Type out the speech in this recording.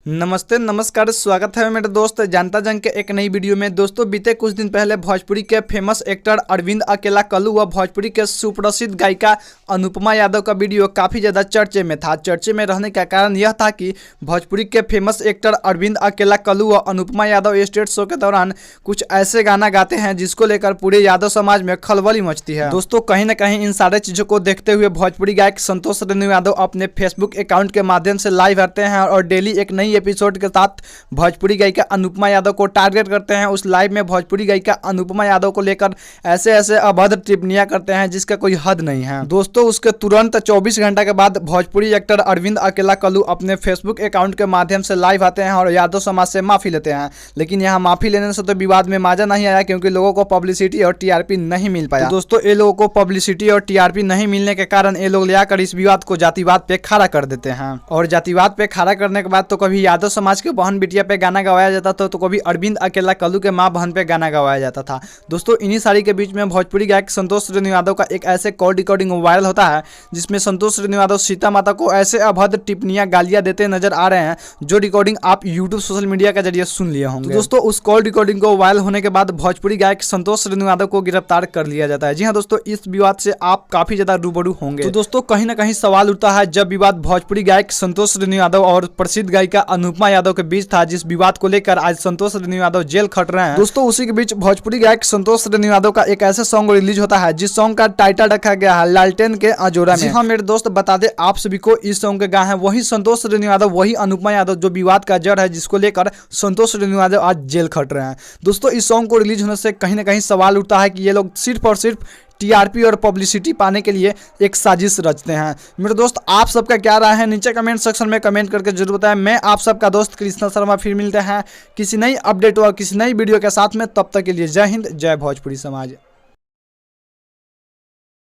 नमस्ते नमस्कार, स्वागत है मेरे दोस्त जानता जंग के एक नई वीडियो में। दोस्तों, बीते कुछ दिन पहले भोजपुरी के फेमस एक्टर अरविंद अकेला कल्लू व भोजपुरी के सुप्रसिद्ध गायिका अनुपमा यादव का वीडियो काफ़ी ज़्यादा चर्चे में था। चर्चे में रहने का कारण यह था कि भोजपुरी के फेमस एक्टर अरविंद अकेला कल्लू व अनुपमा यादव स्टेज शो के दौरान कुछ ऐसे गाना गाते हैं जिसको लेकर पूरे यादव समाज में खलबली मचती है। दोस्तों, कहीं ना कहीं इन सारे चीज़ों को देखते हुए भोजपुरी गायक संतोष रेणु यादव अपने फेसबुक अकाउंट के माध्यम से लाइव आते हैं और डेली एक नई एपिसोड के साथ भोजपुरी गायिका अनुपमा यादव को टारगेट करते हैं। उस लाइव में भोजपुरी गायिका अनुपमा यादव को लेकर ऐसे ऐसे अभद्र टिप्पणियां करते हैं जिसका कोई हद नहीं है। दोस्तों, उसके तुरंत 24 घंटा के बाद भोजपुरी एक्टर अरविंद अकेला कल्लू अपने फेसबुक अकाउंट के माध्यम से लाइव आते हैं और यादव समाज से माफी लेते हैं। लेकिन यहाँ माफी लेने से तो विवाद में माजा नहीं आया, क्योंकि लोगों को पब्लिसिटी और टीआरपी नहीं मिल पाया। तो दोस्तों, ये लोगों को पब्लिसिटी और टीआरपी नहीं मिलने के कारण ये लोग ले आकर इस विवाद को जातिवाद पे खड़ा कर देते हैं। और जातिवाद पे खड़ा करने के बाद तो कभी यादव समाज के बहन बिटिया पे गाना गवाया जाता था, तो कभी अरविंद अकेला कल्लू के माँ बहन पे गाना गवाया जाता था। दोस्तों, इन्हीं सारी के बीच में भोजपुरी गायक संतोष रेणु यादव का एक ऐसे कॉल रिकॉर्डिंग वायरल होता है जिसमें संतोष रेणु यादव सीता माता को ऐसे अभद्र टिप्पणियां गालियां देते नजर आ रहे हैं, जो रिकॉर्डिंग आप यूट्यूब सोशल मीडिया के जरिए सुन लिए होंगे। दोस्तों, उस कॉल रिकॉर्डिंग को वायरल होने के बाद भोजपुरी गायक संतोष रेणु यादव को गिरफ्तार कर लिया जाता है। जी हाँ दोस्तों, इस विवाद से आप काफी ज्यादा रूबरू होंगे। तो दोस्तों, कहीं ना कहीं सवाल उठता है, जब विवाद भोजपुरी गायक संतोष रेणु यादव और प्रसिद्ध गायिका अनुपमा यादव के बीच था, जिस विवाद को लेकर आज संतोष रेणु यादव जेल खट रहे हैं। दोस्तों, उसी के बीच भोजपुरी गायक संतोष रेणु यादव का एक ऐसा सॉन्ग रिलीज होता है जिस सॉन्ग का टाइटल रखा गया है लालटेन के अजोरा में। हाँ मेरे दोस्त, बता दे आप सभी को, इस सॉन्ग के गाए हैं वही संतोष रेणु यादव, वही अनुपमा यादव, जो विवाद का जड़ है, जिसको लेकर संतोष रेणु यादव आज जेल खट रहे हैं। दोस्तों, इस सॉन्ग को रिलीज होने से कहीं ना कहीं सवाल उठता है कि ये लोग सिर्फ और सिर्फ टीआरपी और पब्लिसिटी पाने के लिए एक साजिश रचते हैं। मेरे दोस्त, आप सबका क्या राय है नीचे कमेंट सेक्शन में कमेंट करके जरूर बताएं। मैं आप सबका दोस्त कृष्णा शर्मा फिर मिलते हैं किसी नई अपडेट और किसी नई वीडियो के साथ में। तब तक के लिए जय हिंद, जय भोजपुरी समाज।